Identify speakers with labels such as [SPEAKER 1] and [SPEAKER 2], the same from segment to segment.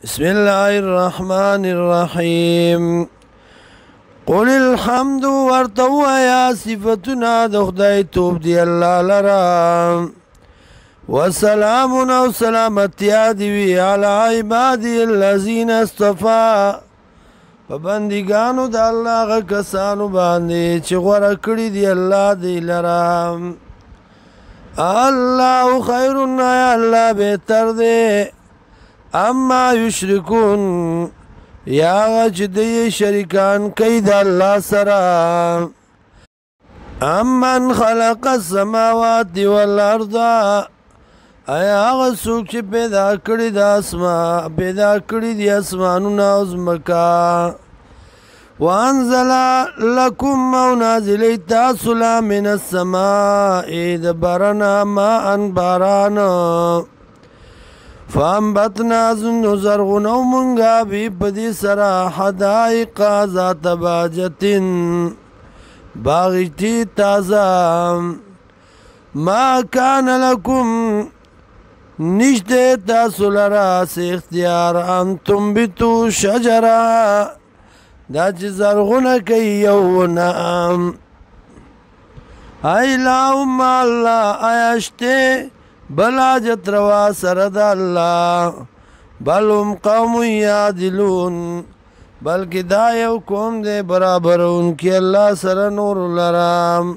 [SPEAKER 1] بسم الله الرحمن الرحيم قل الحمد ورتو يا صفتنا دخدای توب دی الله لرا وسلام او سلامتی دی علی عبادی الذین اصطفى پبندگانو د الله غ کسانو باندې چې غوړه کړی دی الله دی لرا الله خیر یا الله بهتر دی اما یشرکون یا غجدی شریکان کید الله سرا امن خلق السماوات والارض ایا غسوک چې پیدا کړی د اسمانونه او ځمکه وانزل لكم منازل تاسلا من السماء دبرنا ماء باران فانبتنا زرغنو منگا بی بدی سرا حدائق ذات باجتن باغیتی تازا ما کان لکم نشتے تاسو لرا سے اختیار انتم بیتو شجرا دا چی زرغن کئی یونا ایلاؤم اللہ آیاشتے بلا جتروا سرد اللہ بل هم قوم یادلون بلکہ دا یو قوم دے برابر ان کی اللہ سر نور لرام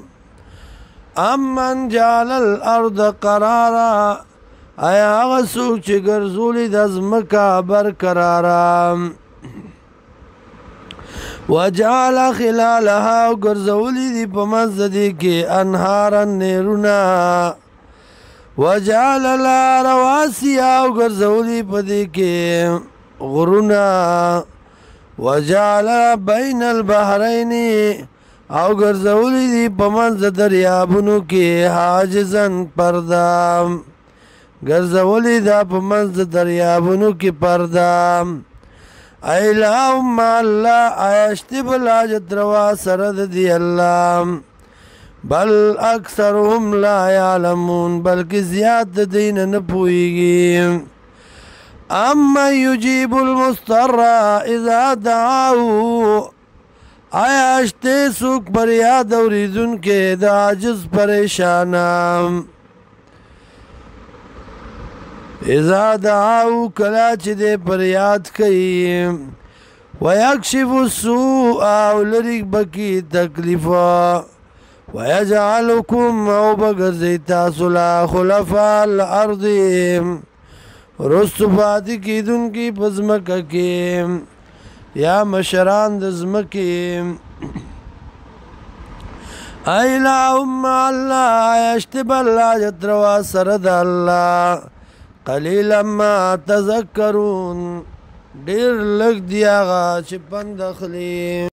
[SPEAKER 1] امن جعل الارض قرارا ایا غسوک چی گرزولی دزمکا برقرارا وجعل خلالها گرزولی دی پمزدی کی انہارا نیرونا وجعل لا رواسیا او گرزولی پدی کے غرونا وجعل بین البحرین او گرزولی دی پمنز دریابونو کے حاجزن پردام گرزولی دا پمنز دریابونو کی پردام ایلہم اللہ آیشتی بلاجت روا سرد دی اللہ بل اکثرهم لا یعلمون بلکہ زیاد دین نپوئیگی اما یجیب المستر اذا دعاو آیا اشتے سوک پر یاد اوریدن کے دا عجز پریشانام اذا دعاو کلاچ دے پر یاد کئی ویکشف السوء اولرک بکی تکلیفا وَيَجْعَلُكُمْ او بگرزی تاسولا خلفاء الارض رست فاتی کی دن کی پزمکہ کی یا مشران دزمکی ایلہم اللہ یشتب اللہ جتروا سرد اللہ قلیلا ما تذکرون دیر لگ دیا غا چپن دخلی